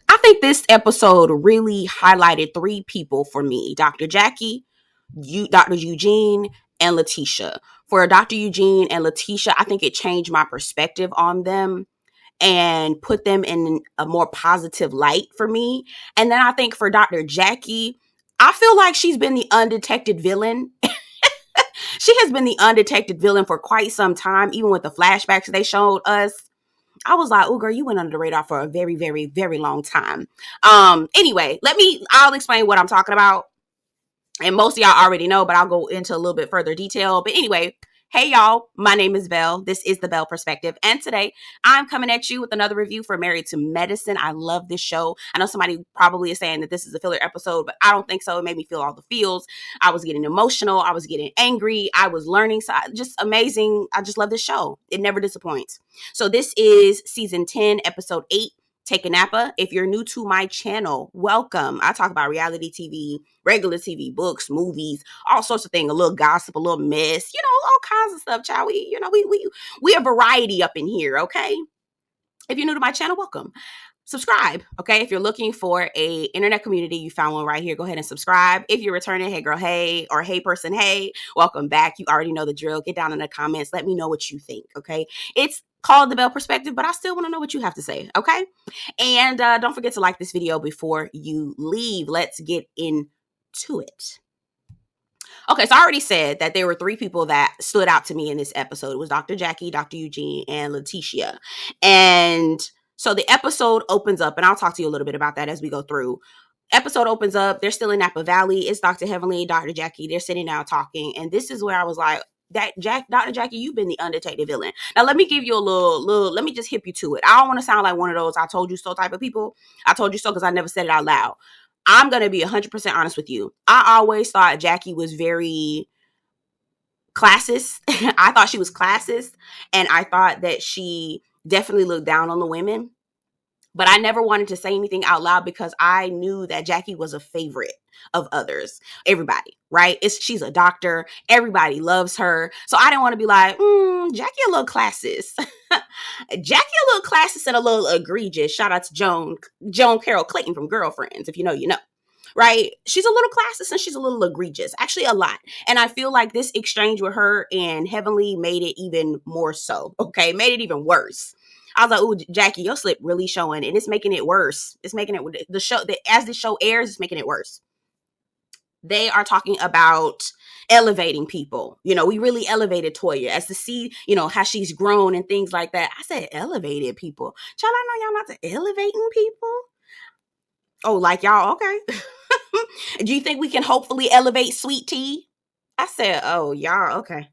I think this episode really highlighted three people for me: Dr. Jackie, Dr. Eugene, and Letitia. For Dr. Eugene and Letitia, I think it changed my perspective on them and put them in a more positive light for me. And then I think for Dr. Jackie, I feel like she's been the undetected villain. She has been the undetected villain for quite some time, even with the flashbacks they showed us. I was like, oh, girl, you went under the radar for a very, very, very long time. Anyway, I'll explain what I'm talking about. And most of y'all already know, but I'll go into a little bit further detail. But anyway, hey y'all, my name is Belle. This is the Belle Perspective. And today I'm coming at you with another review for Married to Medicine. I love this show. I know somebody probably is saying that this is a filler episode, but I don't think so. It made me feel all the feels. I was getting emotional. I was getting angry. I was learning. So just amazing. I just love this show. It never disappoints. So this is season 10, episode 8. Take a Napa. If you're new to my channel, welcome. I talk about reality TV, regular TV, books, movies, all sorts of things, a little gossip, a little mess, all kinds of stuff, child. We a variety up in here, okay? If you're new to my channel, welcome. Subscribe, okay? If you're looking for a internet community, you found one right here. Go ahead and subscribe. If you're returning, hey girl, hey, or hey person, hey, welcome back. You already know the drill. Get down in the comments. Let me know what you think, okay? It's called the Belle Perspective, but I still want to know what you have to say, okay? And don't forget to like this video before you leave. Let's get into it. Okay, so I already said that there were three people that stood out to me in this episode. It was Dr. Jackie, Dr. Eugene, and Letitia. And so the episode opens up, and I'll talk to you a little bit about that as we go through. Episode opens up. They're still in Napa Valley. It's Dr. Heavenly, Dr. Jackie. They're sitting down talking. And this is where I was like, Dr. Jackie, you've been the undetected villain. Now, let me give you a let me just hip you to it. I don't want to sound like one of those I told you so type of people. I told you so because I never said it out loud. I'm going to be 100% honest with you. I always thought Jackie was very classist. I thought she was classist, and I thought that she definitely looked down on the women. But I never wanted to say anything out loud because I knew that Jackie was a favorite of others. Everybody, right? She's a doctor. Everybody loves her. So I didn't want to be like, Jackie a little classist. Jackie a little classist and a little egregious. Shout out to Joan Carol Clayton from Girlfriends. If you know, you know. Right? She's a little classist and she's a little egregious. Actually, a lot. And I feel like this exchange with her and Heavenly made it even more so. Okay? Made it even worse. I was like, "Ooh, Jackie, your slip really showing, and it's making it worse. It's making it as the show airs, it's making it worse." They are talking about elevating people. We really elevated Toya as to see, how she's grown and things like that. I said elevated people. Child, I know y'all not to elevating people. Oh, like y'all, okay. Do you think we can hopefully elevate Sweet Tea? I said, oh, y'all, okay.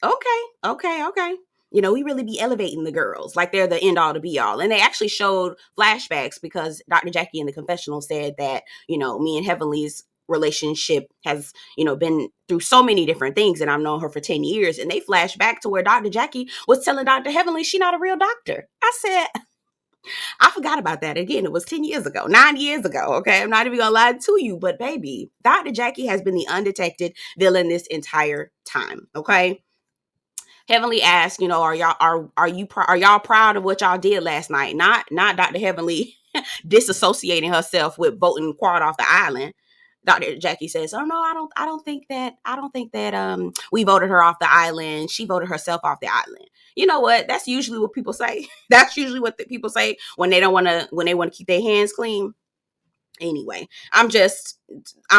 Okay. We really be elevating the girls like they're the end all to be all. And they actually showed flashbacks because Dr. Jackie in the confessional said that, me and Heavenly's relationship has, been through so many different things, and I've known her for 10 years. And they flashed back to where Dr. Jackie was telling Dr. Heavenly she's not a real doctor. I said, I forgot about that. Again, it was 10 years ago, 9 years ago. Okay. I'm not even gonna lie to you, but baby, Dr. Jackie has been the undetected villain this entire time. Okay. Heavenly asked, are y'all proud of what y'all did last night? Not Dr. Heavenly disassociating herself with voting Quad off the island. Dr. Jackie says, "Oh no, I don't think that we voted her off the island. She voted herself off the island." You know what? That's usually what people say. That's usually what the people say when they want to keep their hands clean. Anyway, I'm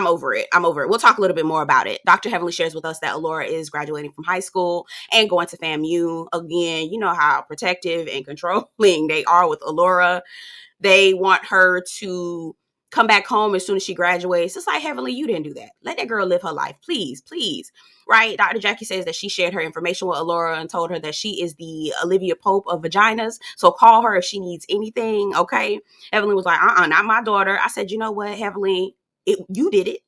over it. We'll talk a little bit more about it. Dr. Heavenly shares with us that Alora is graduating from high school and going to FAMU. Again, you know how protective and controlling they are with Alora. They want her to come back home as soon as she graduates. It's like, Heavenly, you didn't do that. Let that girl live her life. Please. Right? Dr. Jackie says that she shared her information with Alora and told her that she is the Olivia Pope of vaginas. So call her if she needs anything. Okay. Heavenly was like, not my daughter. I said, you know what, Heavenly, you did it.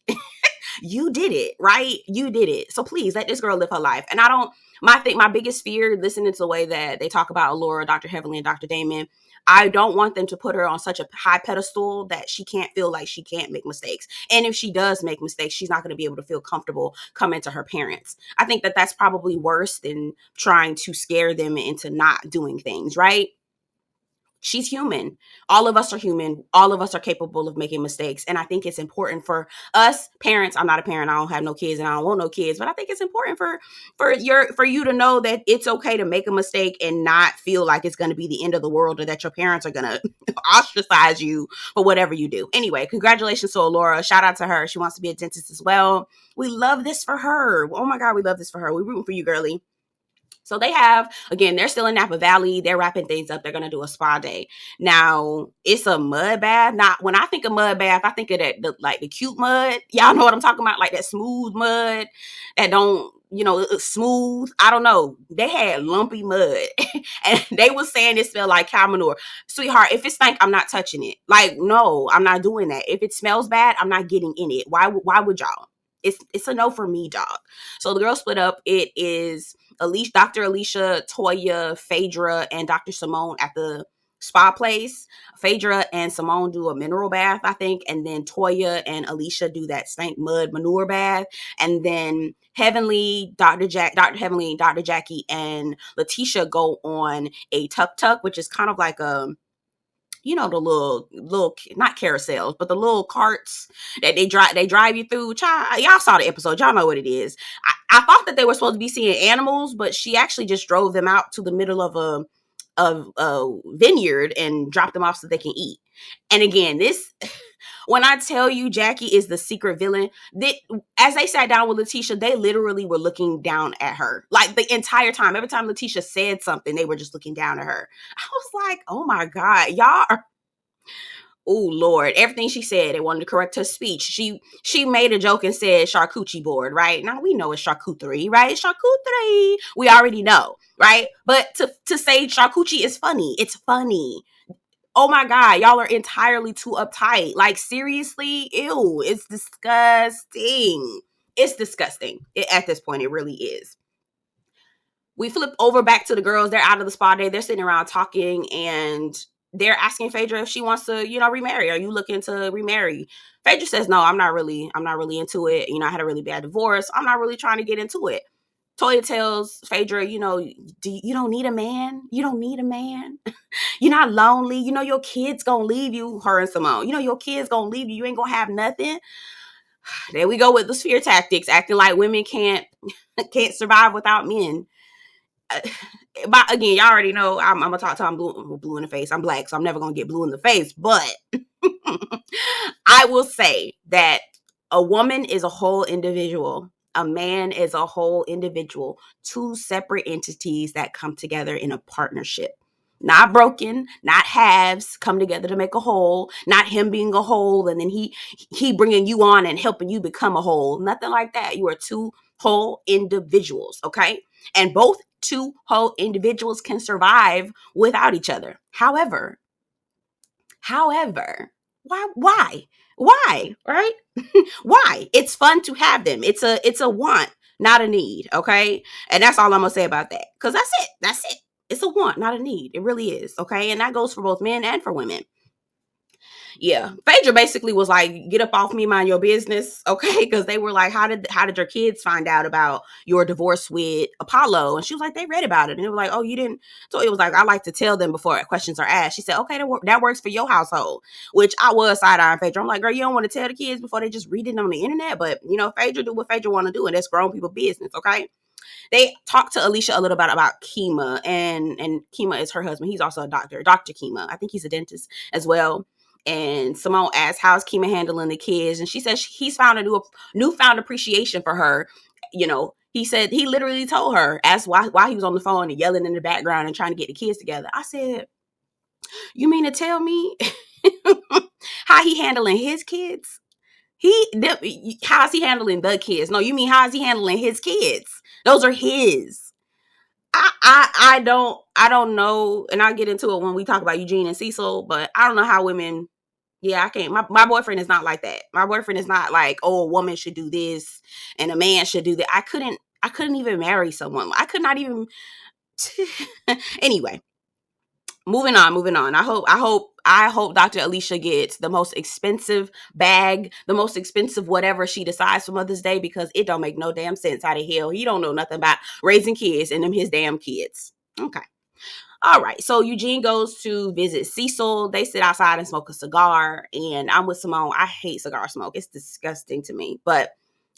You did it, right? You did it. So please let this girl live her life. And my biggest fear, listening to the way that they talk about Alora, Dr. Heavenly, and Dr. Damon, I don't want them to put her on such a high pedestal that she can't feel like she can't make mistakes. And if she does make mistakes, she's not going to be able to feel comfortable coming to her parents. I think that that's probably worse than trying to scare them into not doing things, right? She's human. All of us are human. All of us are capable of making mistakes. And I think it's important for us parents. I'm not a parent. I don't have no kids and I don't want no kids, but I think it's important for you to know that it's okay to make a mistake and not feel like it's going to be the end of the world or that your parents are going to ostracize you for whatever you do. Anyway, congratulations to Alora. Shout out to her. She wants to be a dentist as well. We love this for her. Oh my God, we love this for her. We're rooting for you, girly. So they have, again, they're still in Napa Valley. They're wrapping things up. They're going to do a spa day. Now, it's a mud bath. Not when I think of mud bath, I think of like the cute mud. Y'all know what I'm talking about? Like that smooth mud that don't, it's smooth. I don't know. They had lumpy mud and they were saying it smelled like cow manure. Sweetheart, if it stank, I'm not touching it. Like, no, I'm not doing that. If it smells bad, I'm not getting in it. Why would y'all? It's a no for me, dog. So the girls split up. It is Dr. Alicia, Toya, Phaedra, and Dr. Simone at the spa place. Phaedra and Simone do a mineral bath, I think, and then Toya and Alicia do that stank mud manure bath. And then Heavenly, Dr. Heavenly, Dr. Jackie, and Letitia go on a tuk-tuk, which is kind of like the little not carousels, but the little carts that they drive you through. Y'all saw the episode. Y'all know what it is. I thought that they were supposed to be seeing animals, but she actually just drove them out to the middle of a vineyard and dropped them off so they can eat. And again, when I tell you Jackie is the secret villain, as they sat down with Letitia, they literally were looking down at her. Like the entire time. Every time Letitia said something, they were just looking down at her. I was like, oh my God, y'all are... Oh Lord, everything she said, they wanted to correct her speech. She made a joke and said charcuterie board, right? Now we know it's charcuterie, right? Charcuterie. We already know, right? But to say charcuterie is funny. It's funny. Oh my God, y'all are entirely too uptight. Like seriously, ew, it's disgusting. It's disgusting. At this point, it really is. We flip over back to the girls. They're out of the spa day. They're sitting around talking and they're asking Phaedra if she wants to, remarry. Are you looking to remarry? Phaedra says, no, I'm not really into it. I had a really bad divorce. I'm not really trying to get into it. Toya tells Phaedra, you don't need a man. You don't need a man. You're not lonely. Your kids gonna leave you, her and Simone. Your kids gonna leave you. You ain't gonna have nothing. There we go with the sphere tactics, acting like women can't survive without men. But again, y'all already know I'm gonna talk to I'm blue in the face. I'm black, so I'm never gonna get blue in the face. But I will say that a woman is a whole individual. A man is a whole individual. Two separate entities that come together in a partnership. Not broken, not halves come together to make a whole. Not him being a whole and then he bringing you on and helping you become a whole. Nothing like that. You are two whole individuals, okay? And both two whole individuals can survive without each other. However, why, right? Why? It's fun to have them. It's a want, not a need, okay? And that's all I'm gonna say about that. Because that's it. It's a want, not a need. It really is, okay? And that goes for both men and for women. Yeah, Phaedra basically was like, get up off me, mind your business, okay? Because they were like, how did your kids find out about your divorce with Apollo? And she was like, they read about it. And they were like, oh, you didn't? So it was like, I like to tell them before questions are asked. She said, okay, that works for your household, which I was side-eyeing Phaedra. I'm like, girl, you don't want to tell the kids before they just read it on the internet? But, Phaedra do what Phaedra want to do, and that's grown people business, okay? They talked to Alicia a little bit about Kema, and Kema is her husband. He's also a doctor, Dr. Kema. I think he's a dentist as well. And Simone asked, how's Kema handling the kids? And she says he's found a newfound appreciation for her. He said he literally told her, asked why he was on the phone and yelling in the background and trying to get the kids together. I said, you mean to tell me how he handling his kids? How's he handling the kids? No, you mean how is he handling his kids? Those are his. I don't know, and I'll get into it when we talk about Eugene and Cecil, but I don't know how women. Yeah, I can't. My boyfriend is not like that. My boyfriend is not like, oh, a woman should do this and a man should do that. I couldn't even marry someone. I could not even. Anyway, moving on. I hope Dr. Alicia gets the most expensive bag, the most expensive whatever she decides for Mother's Day, because it don't make no damn sense. How the hell he don't know nothing about raising kids and them his damn kids. Okay. All right. So Eugene goes to visit Cecil. They sit outside and smoke a cigar. And I'm with Simone. I hate cigar smoke. It's disgusting to me. But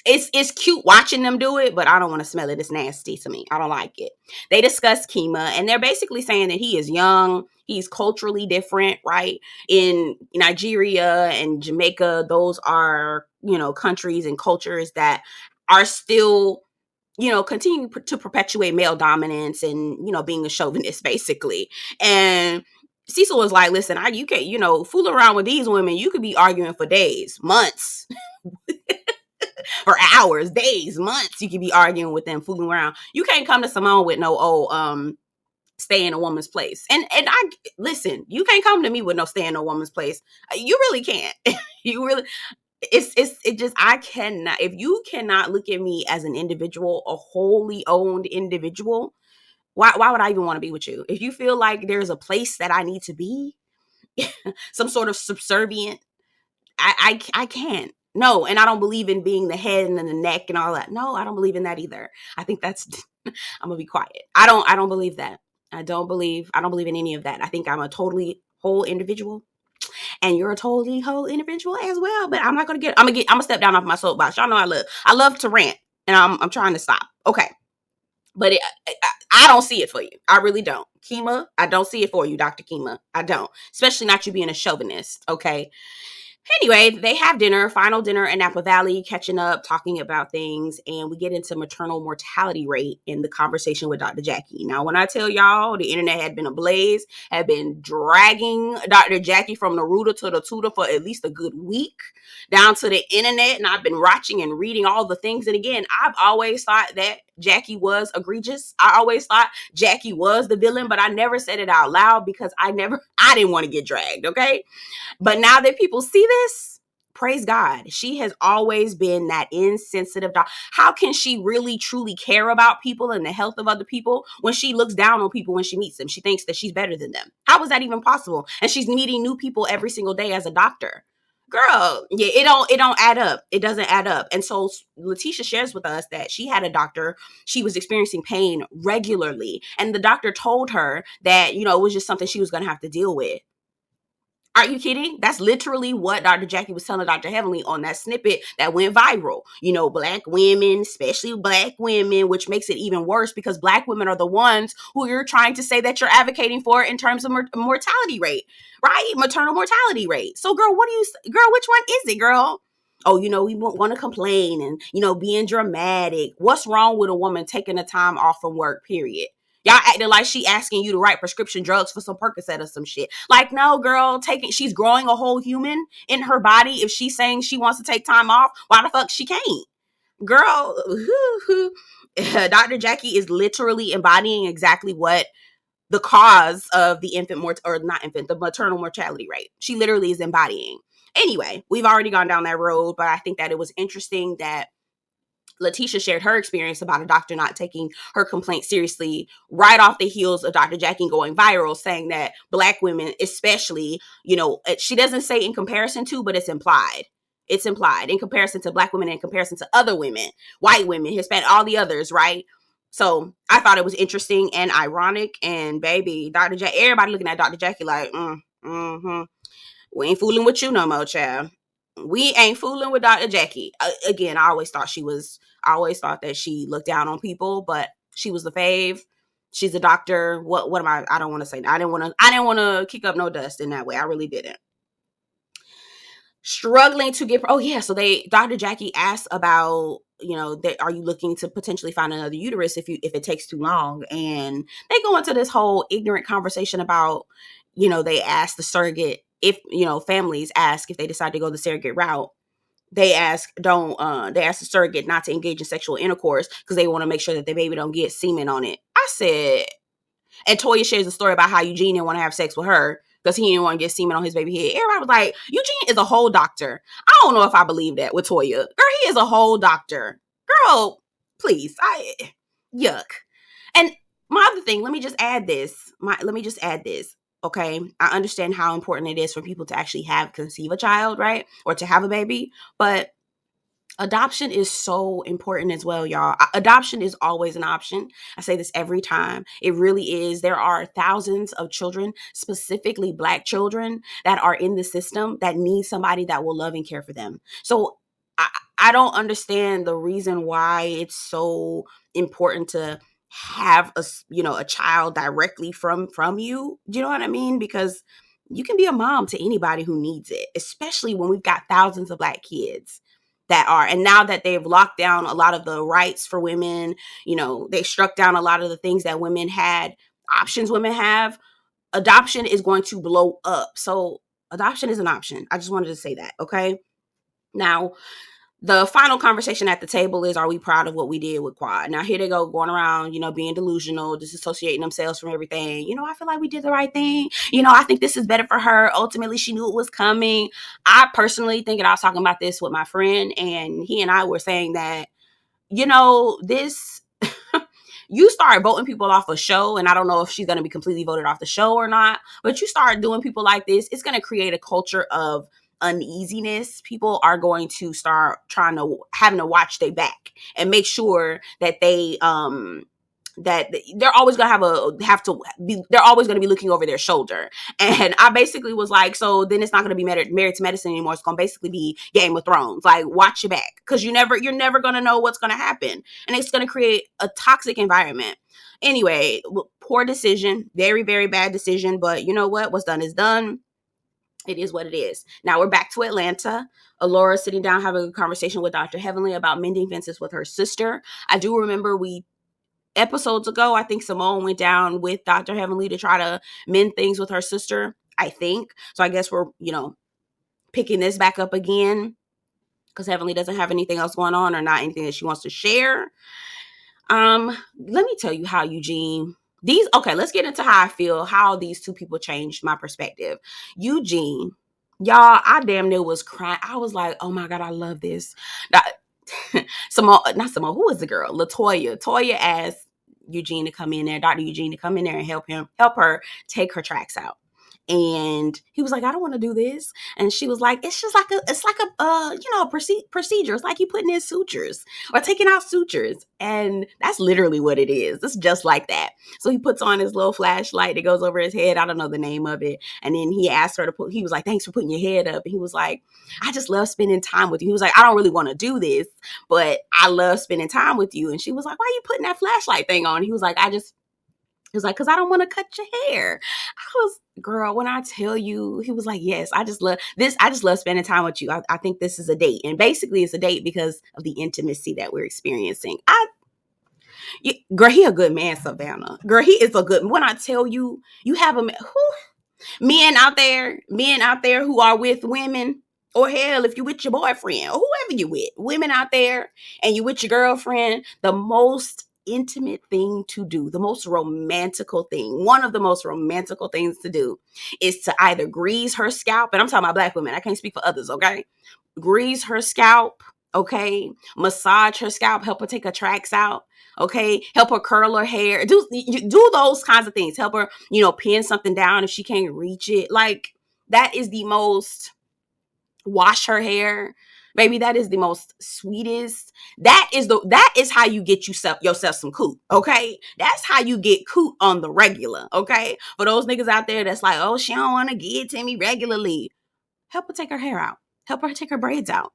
it's cute watching them do it, but I don't want to smell it. It's nasty to me. I don't like it. They discuss Kema, and they're basically saying that he is young. He's culturally different, right? In Nigeria and Jamaica, those are, countries and cultures that are still, continue to perpetuate male dominance and, being a chauvinist, basically. And Cecil was like, listen, you can't, fool around with these women. You could be arguing for days, months, for hours, days, months. You could be arguing with them, fooling around. You can't come to Simone with no, stay in a woman's place. And I listen, you can't come to me with no stay in a woman's place. You really can't. You really, it just, I cannot, if you cannot look at me as an individual, a wholly owned individual, why would I even want to be with you? If you feel like there's a place that I need to be, some sort of subservient, I can't. No, and I don't believe in being the head and the neck and all that. No, I don't believe in that either. I think that's I'm gonna be quiet. I don't believe that. I don't believe in any of that. I think I'm a totally whole individual, and you're a totally whole individual as well. But I'm not gonna I'm gonna step down off my soapbox. Y'all know I love to rant, and I'm trying to stop. Okay. But I don't see it for you. I really don't. Kema, I don't see it for you, Dr. Kema. I don't. Especially not you being a chauvinist, okay? Anyway, they have dinner, final dinner in Napa Valley, catching up, talking about things, and we get into maternal mortality rate in the conversation with Dr. Jackie. Now, when I tell y'all the internet had been ablaze, had been dragging Dr. Jackie from the rooter to the tutor for at least a good week, down to the internet, and I've been watching and reading all the things. And again, I've always thought that Jackie was egregious. I always thought Jackie was the villain, but I never said it out loud because I didn't want to get dragged, okay? But now that people see this, praise God. She has always been that insensitive dog. How can she really truly care about people and the health of other people when she looks down on people when she meets them? She thinks that she's better than them. How is that even possible? And she's meeting new people every single day as a doctor. Girl, yeah, it don't add up. It doesn't add up. And so Letitia shares with us that she had a doctor. She was experiencing pain regularly. And the doctor told her that, it was just something she was going to have to deal with. Are you kidding? That's literally what Dr. Jackie was telling Dr. Heavenly on that snippet that went viral. Black women, especially black women, which makes it even worse because black women are the ones who you're trying to say that you're advocating for in terms of mortality rate, right? Maternal mortality rate. So girl, which one is it, girl? Oh, we want to complain and, being dramatic. What's wrong with a woman taking the time off from work, period? Y'all acting like she asking you to write prescription drugs for some Percocet or some shit. Like, no, girl, she's growing a whole human in her body. If she's saying she wants to take time off, why the fuck she can't? Girl, Dr. Jackie is literally embodying exactly what the cause of the the maternal mortality rate. She literally is embodying. Anyway, we've already gone down that road, but I think that it was interesting that Letitia shared her experience about a doctor not taking her complaint seriously right off the heels of Dr. Jackie going viral, saying that black women, especially, she doesn't say in comparison to, but it's implied. It's implied in comparison to black women, in comparison to other women, white women, Hispanic, all the others, right? So I thought it was interesting and ironic. And baby, Dr. Jackie, everybody looking at Dr. Jackie like, we ain't fooling with you no more, child. We ain't fooling with Dr. Jackie. Again, I always thought that she looked down on people, but she was the fave. She's a doctor. What am I don't want to say. I didn't want to kick up no dust in that way. I really didn't. Struggling to get, so Dr. Jackie asked about, are you looking to potentially find another uterus if it takes too long? And they go into this whole ignorant conversation about, they asked the surrogate if, families ask if they decide to go the surrogate route. They ask the surrogate not to engage in sexual intercourse because they want to make sure that the baby don't get semen on it. I said, and Toya shares a story about how Eugene didn't want to have sex with her because he didn't want to get semen on his baby head. Everybody was like, Eugene is a whole doctor. I don't know if I believe that with Toya. Girl, he is a whole doctor. Girl, please. Yuck. And my other thing, let me just add this. Okay, I understand how important it is for people to actually conceive a child, right? Or to have a baby. But Adoption is so important as well, y'all. Adoption is always an option. I say this every time. It really is. There are thousands of children, specifically Black children, that are in the system that need somebody that will love and care for them. So I, I don't understand the reason why it's so important to have a child directly from you. Do you know what I mean? Because you can be a mom to anybody who needs it, especially when we've got thousands of Black kids that are. And now that they've locked down a lot of the rights for women, they struck down a lot of the things that women had, options women have, adoption is going to blow up. So adoption is an option. I just wanted to say that. Okay. Now, the final conversation at the table is, are we proud of what we did with Quad? Now, here they go, going around, being delusional, disassociating themselves from everything. I feel like we did the right thing. I think this is better for her. Ultimately, she knew it was coming. I personally think, and I was talking about this with my friend, and he and I were saying that, this, you start voting people off a show, and I don't know if she's going to be completely voted off the show or not, but you start doing people like this, it's going to create a culture of uneasiness. People are going to start having to watch their back and make sure that that they're always going to they're always going to be looking over their shoulder. And I basically was like, so then it's not going to be Married to Medicine anymore. It's going to basically be Game of Thrones. Like, watch your back, because you're never going to know what's going to happen, and it's going to create a toxic environment. Anyway, poor decision, very, very bad decision. But you know what? What's done is done. It is what it is. Now we're back to Atlanta. Alora sitting down having a conversation with Dr. Heavenly about mending fences with her sister. I do remember episodes ago, I think Simone went down with Dr. Heavenly to try to mend things with her sister, I think. So I guess we're, picking this back up again because Heavenly doesn't have anything else going on, or not anything that she wants to share. Let me tell you how Eugene... let's get into how I feel, how these two people changed my perspective. Eugene, y'all, I damn near was crying. I was like, oh my God, I love this. Simone, not Simone, who was the girl? LaToya. Toya asked Eugene to come in there, Dr. Eugene to come in there and help her take her tracks out. And he was like, I don't want to do this. And she was like, it's like a procedure. It's like you putting in sutures or taking out sutures. And that's literally what it is. It's just like that. So he puts on his little flashlight that goes over his head. I don't know the name of it. And then he asked her he was like, thanks for putting your head up. And he was like, I just love spending time with you. He was like, I don't really want to do this, but I love spending time with you. And she was like, why are you putting that flashlight thing on? He was like, because I don't want to cut your hair. Girl, when I tell you, he was like, yes, I just love this. I just love spending time with you. I think this is a date. And basically it's a date because of the intimacy that we're experiencing. Girl, he a good man, Savannah. Girl, he is a good, when I tell you, you have men out there who are with women, or hell, if you with your boyfriend or whoever you with, women out there and you with your girlfriend, the most intimate thing to do, the most romantical thing, one of the most romantical things to do is to either grease her scalp, and I'm talking about Black women, I can't speak for others, okay? Grease her scalp, okay? Massage her scalp, help her take her tracks out, okay? Help her curl her hair, do those kinds of things, help her, pin something down if she can't reach it. Like, that is the most... Wash her hair, baby. That is the most sweetest. That is how you get yourself some coot. Okay, that's how you get coot on the regular. Okay, for those niggas out there that's like, oh, she don't want to give it to me regularly. Help her take her hair out. Help her take her braids out.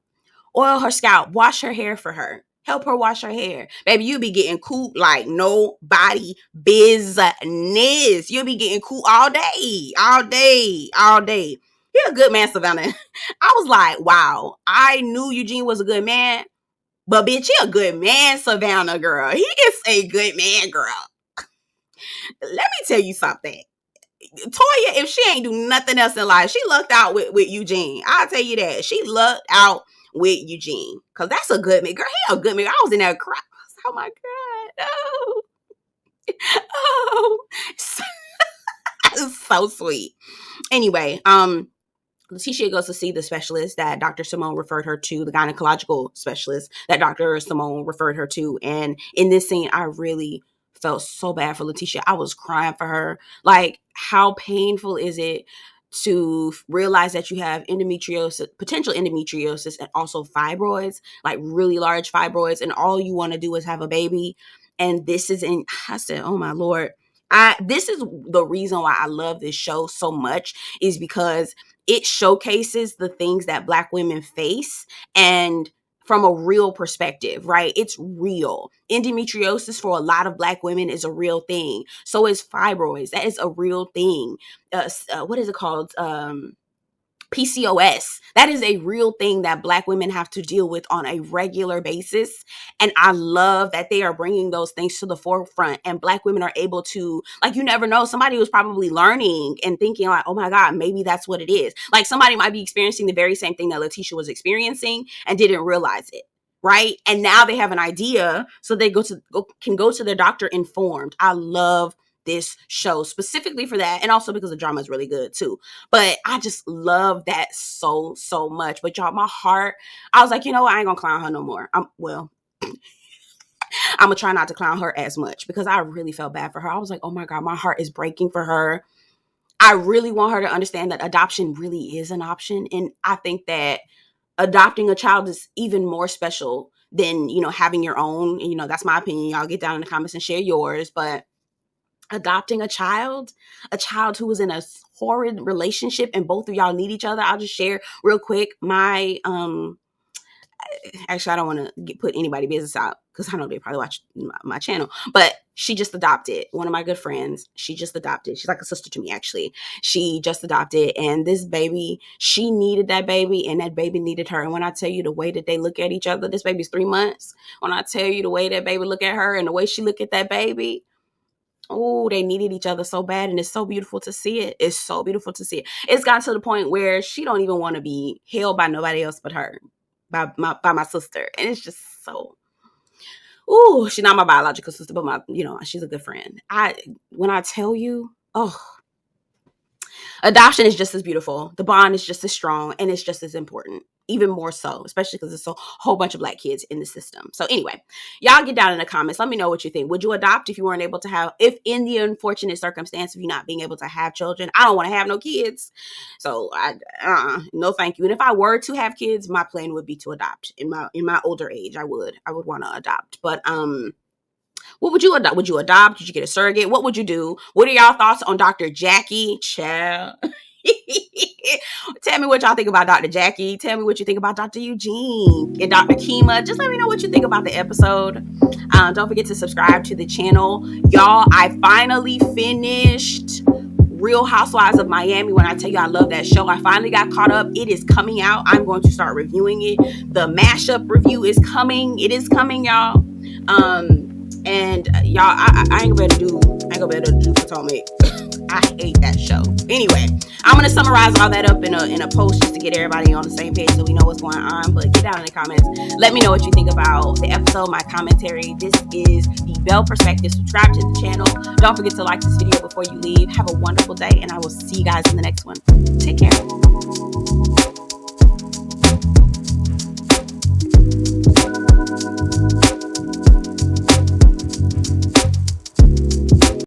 Oil her scalp. Wash her hair for her. Help her wash her hair. Baby, you be getting coot like nobody business. You'll be getting coot all day, all day, all day. You're a good man, Savannah. I was like, wow, I knew Eugene was a good man, but bitch, he a good man, Savannah, girl. He is a good man, girl. Let me tell you something. Toya, if she ain't do nothing else in life, she lucked out with Eugene. I'll tell you that. She lucked out with Eugene. Because that's a good man. Girl, he a good man. I was in there crying. Oh my God. Oh. Oh. So sweet. Anyway, Letitia goes to see the specialist that Dr. Simone referred her to, the gynecological specialist that Dr. Simone referred her to. And in this scene, I really felt so bad for Letitia. I was crying for her. Like, how painful is it to realize that you have endometriosis, potential endometriosis, and also fibroids, like really large fibroids, and all you want to do is have a baby. And this is I said, oh my Lord. This is the reason why I love this show so much, is because it showcases the things that Black women face, and from a real perspective, right? It's real. Endometriosis for a lot of Black women is a real thing. So is fibroids. That is a real thing. What is it called? PCOS. That is a real thing that Black women have to deal with on a regular basis. And I love that they are bringing those things to the forefront, and Black women are able to, like, you never know, somebody was probably learning and thinking like, oh my God, maybe that's what it is. Like, somebody might be experiencing the very same thing that Letitia was experiencing and didn't realize it. Right. And now they have an idea, so they can go to their doctor informed. I love this show specifically for that, and also because the drama is really good too. But I just love that so much. But y'all, my heart, I was like, you know what, I ain't gonna clown her no more. I'm gonna try not to clown her as much, because I really felt bad for her. I was like, oh my God, my heart is breaking for her. I really want her to understand that adoption really is an option, and I think that adopting a child is even more special than, having your own. And, that's my opinion. Y'all get down in the comments and share yours. But adopting a child who was in a horrid relationship and both of y'all need each other. I'll just share real quick. My, actually, I don't want to put anybody's business out, because I know they probably watch my channel, but she just adopted. One of my good friends, she just adopted. She's like a sister to me, actually. She just adopted, and this baby, she needed that baby, and that baby needed her. And when I tell you the way that they look at each other, this baby's 3 months. When I tell you the way that baby look at her and the way she look at that baby, oh, they needed each other so bad, and it's so beautiful to see it. It's so beautiful to see it. It's gotten to the point where she don't even want to be held by nobody else but her, by my sister, and it's just so. Ooh, she's not my biological sister, but she's a good friend. When I tell you, adoption is just as beautiful. The bond is just as strong, and it's just as important, even more so, especially because there's a whole bunch of Black kids in the system. So anyway, y'all get down in the comments. Let me know what you think. Would you adopt if you weren't able to have, if in the unfortunate circumstance of you not being able to have children? I don't want to have no kids. So no, thank you. And if I were to have kids, my plan would be to adopt in my older age. I would want to adopt, but, what would you adopt? Would you adopt? Did you get a surrogate? What would you do? What are y'all thoughts on Dr. Jackie? Child. Tell me what y'all think about Dr. Jackie. Tell me what you think about Dr. Eugene and Dr. Kema. Just let me know what you think about the episode. Don't forget to subscribe to the channel. Y'all, I finally finished Real Housewives of Miami. When I tell you I love that show, I finally got caught up. It is coming out. I'm going to start reviewing it. The mashup review is coming. It is coming, y'all. And y'all, I ain't gonna be able to do Potomac. I hate that show. Anyway, I'm gonna summarize all that up in a post, just to get everybody on the same page so we know what's going on. But get down in the comments. Let me know what you think about the episode, my commentary. This is the Bell Perspective. Subscribe to the channel. Don't forget to like this video before you leave. Have a wonderful day, and I will see you guys in the next one. Take care.